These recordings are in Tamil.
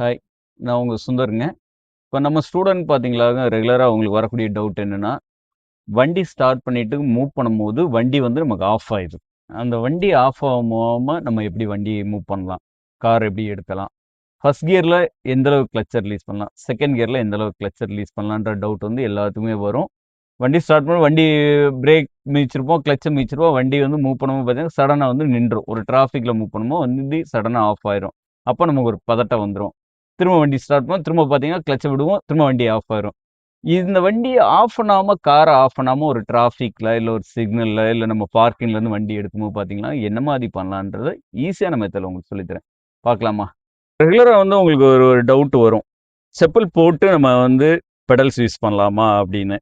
ஹாய். நான் உங்க சுந்தருங்க. இப்ப நம்ம ஸ்டூடண்ட் பார்த்தீங்களா, ரெகுலரா அவங்களுக்கு வரக்கூடிய டவுட் என்னன்னா, வண்டி ஸ்டார்ட் பண்ணிட்டு மூவ் பண்ணும்போது, வண்டி வந்து நமக்கு ஆஃப் ஆயிடுது. அந்த வண்டி ஆஃப் ஆகாம நம்ம எப்படி வண்டி மூவ் பண்ணலாம்? கார் எப்படி எடுக்கலாம்? ஃபர்ஸ்ட் கியர்ல எந்த அளவுக்கு கிளட்ச ரிலீஸ் பண்ணலாம்? செகண்ட் கியர்ல எந்த அளவுக்கு கிளட்ச ரிலீஸ் பண்ணலான்ற டவுட் வந்து எல்லாத்துக்குமே வரும். வண்டி ஸ்டார்ட் பண்ண வண்டி பிரேக் மிதிச்சிருப்போம், கிளட்ச மிதிச்சிருப்போம். வண்டி வந்து மூவ் பண்ணும்போது பார்த்தீங்கன்னா, சடனா வந்து நின்றும். ஒரு டிராஃபிக்ல மூவ் பண்ணும்போது வண்டி சடனா ஆஃப் ஆயிரும். அப்ப நமக்கு ஒரு பதட்டம் வந்துரும். திரும்ப வண்டி ஸ்டார்ட் பண்ணுவோம். திரும்ப பார்த்தீங்கன்னா, கிளட்ச விடுவோம். திரும்ப வண்டி ஆஃப் ஆயிரும். இந்த வண்டி ஆஃப் பண்ணாம, கார ஆஃப் பண்ணாம ஒரு டிராஃபிக்ல, இல்ல ஒரு சிக்னல்ல, இல்ல நம்ம பார்க்கிங்லேருந்து வண்டி எடுக்கும்போது பார்த்தீங்கன்னா, என்ன மாரி பண்ணலான்றத ஈஸியான மெத்தட்ல உங்களுக்கு சொல்லி தரேன். பார்க்கலாமா? ரெகுலரா வந்து உங்களுக்கு ஒரு ஒரு டவுட் வரும். செப்பல் போட்டு நம்ம வந்து பெடல்ஸ் யூஸ் பண்ணலாமா? அப்படின்னு.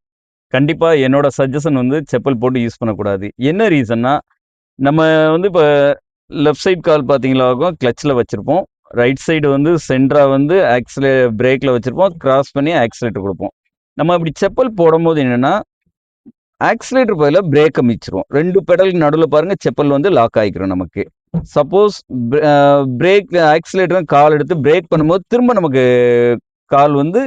கண்டிப்பா என்னோட சஜஷன் வந்து செப்பல் போட்டு யூஸ் பண்ணக்கூடாது. என்ன ரீசன்னா, நம்ம வந்து இப்ப லெஃப்ட் சைட் கால் பார்த்தீங்களாகும் கிளட்ச்ல வச்சிருப்போம். ரைட் சைடு வந்து சென்டரா வந்து பிரேக்ல வச்சிருப்போம். கிராஸ் பண்ணி ஆக்ஸிலேட்டர் குடுப்போம். நம்ம இப்படி செப்பல் போடும்போது என்னன்னா, ஆக்ஸிலேட்டர் பதிலா பிரேக்க மிதிச்சிருவோம். 2 பெடலுக்கு நடுவுல பாருங்க செப்பல் வந்து லாக் ஆயிக்கிரும் நமக்கு. சப்போஸ் பிரேக் ஆக்ஸிலேட்டரும் கால் எடுத்து பிரேக் பண்ணும்போது திரும்ப நமக்கு கால் வந்து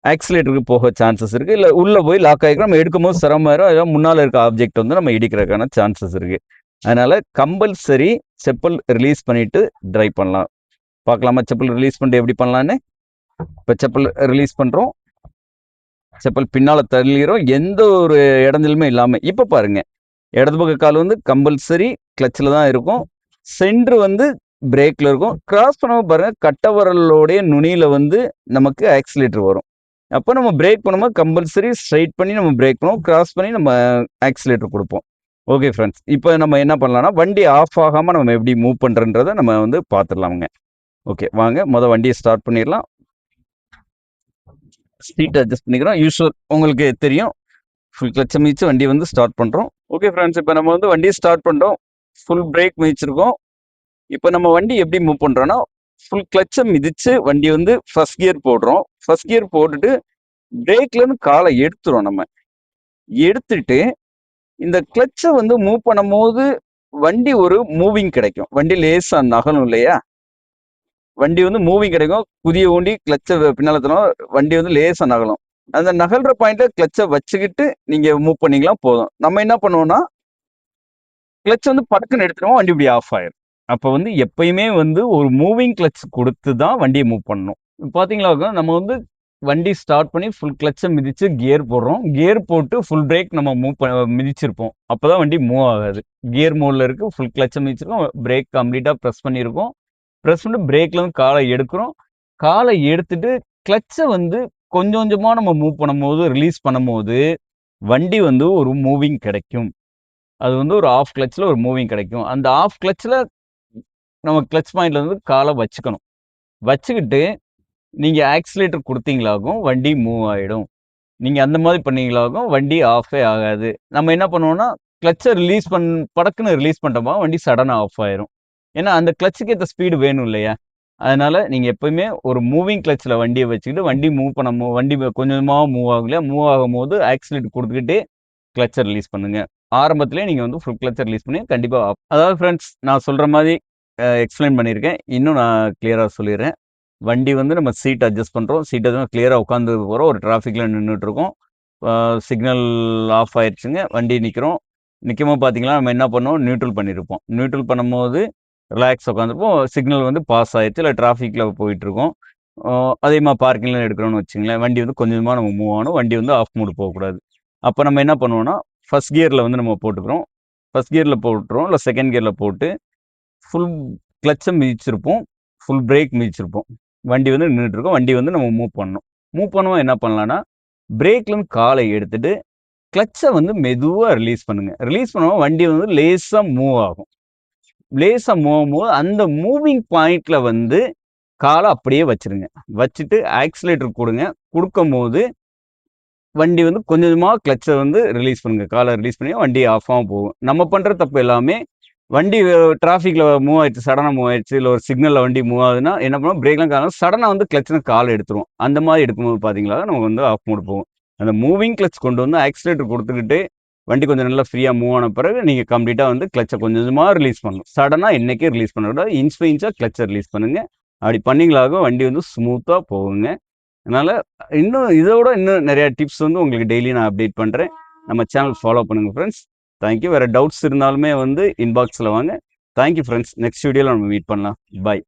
ஆக்ஸிலேட்டருக்கு போக சான்சஸ் இருக்கு. இல்ல உள்ள போய் லாக் ஆகிக்கும். நம்ம எடுக்கும்போது சிரமமாயிரும். அதாவது முன்னால இருக்க ஆப்ஜெக்ட் வந்து நம்ம இடிக்கிறதுக்கான சான்சஸ் இருக்கு. அதனால கம்பல்சரி செப்பல் ரிலீஸ் பண்ணிட்டு டிரைவ் பண்ணலாம். பார்க்கலாமா செப்பல் ரிலீஸ் பண்ணிட்டு எப்படி பண்ணலான்னு? இப்ப செப்பல் ரிலீஸ் பண்றோம். செப்பல் பின்னால தள்ளிரும். எந்த ஒரு இடைஞ்சலுமே இல்லாம. இப்ப பாருங்க. இடது பக்க கால் வந்து கம்பல்சரி கிளட்ச்ல தான் இருக்கும். சென்டர் வந்து பிரேக்ல இருக்கும். கிராஸ் பண்ணும்போது பாருங்க கட்டை விரலோடைய நுனியில வந்து நமக்கு ஆக்ஸிலேட்டர் வரும். அப்போ நம்ம பிரேக் பண்ணும்போது கம்பல்சரி ஸ்ட்ரைட் பண்ணி நம்ம பிரேக் பண்ணுவோம். கிராஸ் பண்ணி நம்ம ஆக்ஸிலேட்டர் குடுப்போம். Okay friends. இப்போ நம்ம என்ன பண்ணலாம்னா, வண்டி ஆஃப் ஆகாம நம்ம எப்படி மூவ் பண்றோன்றத நம்ம வந்து பார்த்துடலாமுங்க. ஓகே வாங்க. வண்டிய ஸ்டார்ட் பண்ணிடலாம். சீட் அட்ஜஸ்ட் பண்ணிக்கிறோம். யூசுவல் உங்களுக்கு தெரியும். ஃபுல் கிளட்ச மிதிச்சு வண்டிய வந்து ஸ்டார்ட் பண்றோம். Okay friends. இப்போ நம்ம வந்து வண்டிய ஸ்டார்ட் பண்றோம். ஃபுல் பிரேக் மிதிச்சிருக்கோம். இப்போ நம்ம வண்டி எப்படி மூவ் பண்றோம்னா, ஃபுல் கிளட்ச மிதிச்சு வண்டி வந்து ஃபர்ஸ்ட் கியர் போடுறோம். ஃபர்ஸ்ட் கியர் போட்டுட்டு பிரேக்லேருந்து காலை எடுத்துரும் நம்ம. எடுத்துட்டு இந்த கிளட்ச வந்து மூவ் பண்ணும்போது வண்டி ஒரு மூவிங் கிடைக்கும். வண்டி லேசா நகரும் இல்லையா? வண்டி வந்து மூவிங் கிடைக்கும். குதிய ஊண்டி கிளட்ச பின்னால தள்ளும். வண்டி வந்து லேசா நகலும். அந்த நகல்ற பாயிண்ட்ல கிளட்ச வச்சுக்கிட்டு நீங்க மூவ் பண்ணீங்களா போதும். நம்ம என்ன பண்ணுவோம்னா, கிளட்ச வந்து படக்குன்னு எடுத்துருவோம். வண்டி இப்படி ஆஃப் ஆயிரும். அப்ப வந்து எப்பயுமே வந்து ஒரு மூவிங் கிளட்ச் குடுத்து தான் வண்டிய மூவ் பண்ணணும். பார்த்தீங்களா, நம்ம வந்து வண்டி ஸ்டார்ட் பண்ணி ஃபுல் கிளட்ச மிதிச்சு கியர் போடுறோம். கியர் போட்டு ஃபுல் பிரேக் நம்ம மிதிச்சிருப்போம். அப்பதான் வண்டி மூவ் ஆகாது. கியர் மோட்ல இருக்கு. ஃபுல் கிளட்ச மிதிச்சிருக்கோம். பிரேக் கம்ப்ளீட்டா பிரஸ் பண்ணியிருக்கோம். பிரஸ் பண்ணி பிரேக்லேருந்து காலை எடுக்கிறோம். காலை எடுத்துட்டு கிளட்ச வந்து கொஞ்சம் கொஞ்சமா நம்ம மூவ் பண்ணும்போது, ரிலீஸ் பண்ணும்போது, வண்டி வந்து ஒரு மூவிங் கிடைக்கும். அது வந்து ஒரு ஆஃப் கிளட்ச்ல ஒரு மூவிங் கிடைக்கும். அந்த ஆஃப் கிளட்ச்ல நம்ம கிளட்ச் பாயிண்ட்ல வந்து கால வச்சுக்கணும். வச்சுக்கிட்டு நீங்க ஆக்ஸிலேட்டர் குடுத்தீங்களாகும், வண்டி மூவ் ஆயிடும். நீங்க அந்த மாரி பண்ணீங்களாகும், வண்டி ஆஃபே ஆகாது. நம்ம என்ன பண்ணுவோம்னா, கிளட்ச ரிலீஸ் படக்குன்னு ரிலீஸ் பண்ணிட்டோமா, வண்டி சடனா ஆஃப் ஆயிரும். ஏன்னா, அந்த கிளட்சுக்கு ஏத்த ஸ்பீடு வேணும் இல்லையா? அதனால நீங்க எப்பவுமே ஒரு மூவிங் கிளட்ச்ல வண்டிய வச்சுக்கிட்டு, வண்டி மூவ் வண்டி கொஞ்சம் கொஞ்சமா மூவ் ஆகும் இல்லையா? மூவ் ஆகும்போது ஆக்ஸிலேட்டர் குடுத்துக்கிட்டே கிளட்ச ரிலீஸ் பண்ணுங்க. ஆரம்பத்திலேயே நீங்க வந்து ஃபுல் கிளட்ச ரிலீஸ் பண்ணி கண்டிப்பா அதாவது ஃபிரெண்ட்ஸ் நான் சொல்ற மாரி எக்ஸ்பிளைன் பண்ணியிருக்கேன். இன்னும் நான் கிளியரா சொல்லிர்றேன். வண்டி வந்து நம்ம சீட் அட்ஜஸ்ட் பண்றோம். சீட் கிளியரா உட்காந்து போறோம். ஒரு டிராஃபிக்ல நின்னுட்டு இருக்கோம். சிக்னல் ஆஃப் ஆயிருச்சுங்க. வண்டி நிக்கிறோம். நிக்கும்போது பார்த்தீங்கன்னா, நம்ம என்ன பண்ணோம், நியூட்ரல் பண்ணியிருப்போம். நியூட்ரல் பண்ணும்போது ரிலாக்ஸ் உட்காந்துருப்போம். சிக்னல் வந்து பாஸ் ஆயிருச்சு. இல்ல டிராஃபிக்ல போயிட்டுருக்கோம். அதே மாரி பார்க்கிங்ல எடுக்கிறோம்னு வச்சுக்கங்களேன். வண்டி வந்து கொஞ்சமா நம்ம மூவ் ஆகணும். வண்டி வந்து ஆஃப் மோட் போகக்கூடாது. அப்ப நம்ம என்ன பண்ணுவோம்னா, ஃபர்ஸ்ட் கியர்ல வந்து நம்ம போட்டுக்கிறோம். ஃபர்ஸ்ட் கியர்ல போட்டுறோம். இல்ல செகண்ட் கியர்ல போட்டு ஃபுல் கிளட்ச மிதிச்சிருப்போம். ஃபுல் பிரேக் மிதிச்சிருப்போம். வண்டி வந்து நின்னுட்டுருக்கும். வண்டி வந்து நம்ம மூவ் பண்ணணும். மூவ் பண்ணும்போது என்ன பண்ணலாம்னா, பிரேக்லேருந்து காலை எடுத்துட்டு, கிளட்ச வந்து மெதுவா ரிலீஸ் பண்ணுங்க. ரிலீஸ் பண்ணும்போது வண்டி வந்து லேசா மூவ் ஆகும். லேசா மூவ் ஆகும்போது, அந்த மூவிங் பாயிண்ட்ல வந்து கால அப்படியே வச்சுருங்க. வச்சுட்டு ஆக்ஸிலேட்டர் குடுங்க. குடுக்கும்போது வண்டி வந்து கொஞ்சம் கொஞ்சமா கிளட்ச வந்து ரிலீஸ் பண்ணுங்க. கால ரிலீஸ் பண்ணி வண்டி ஆஃப் ஆகாம போகும். நம்ம பண்ற தப்பு எல்லாமே வண்டி டிராஃபிக்ல மூவ் ஆயிடுச்சு. சடனா மூவ் ஆயிடுச்சு. இல்ல ஒரு சிக்னல்ல வண்டி மூவ் ஆகுதுன்னா, என்ன பண்ணுவோம் பிரேக்லாம் சடனா வந்து கிளட்ச்ல கால் எடுத்துருவோம். அந்த மாரி எடுக்கும்போது பார்த்தீங்களா, நம்ம வந்து ஆஃப் மோட் போகும். அந்த மூவிங் கிளட்ச் கொண்டு வந்து ஆக்ஸிலேட்டர் குடுத்துக்கிட்டு, வண்டி கொஞ்சம் நல்லா ஃப்ரீயா மூவ் ஆன பிறகு, நீங்க கம்ப்ளீட்டா வந்து கிளட்ச கொஞ்சம் கொஞ்சமா ரிலீஸ் பண்ணணும். சடனா என்னைக்கும் ரிலீஸ் பண்ணக்கூடாது. இன்ச் பை இன்ச்சா கிளட்ச ரிலீஸ் பண்ணுங்க. அப்படி பண்ணிங்களாகும் வண்டி வந்து ஸ்மூத்தாக போகுங்க. அதனால் இன்னும் நிறையா டிப்ஸ் வந்து உங்களுக்கு டெய்லி நான் அப்டேட் பண்ணுறேன். நம்ம சேனல் ஃபாலோ பண்ணுங்கள் ஃப்ரெண்ட்ஸ். தேங்க்யூ. வேறு டவுட்ஸ் இருந்தாலுமே வந்து இன்பாக்ஸில் வாங்க. Thank you friends. நெக்ஸ்ட் வீடியோவில் நம்ம மீட் பண்ணலாம். பாய்.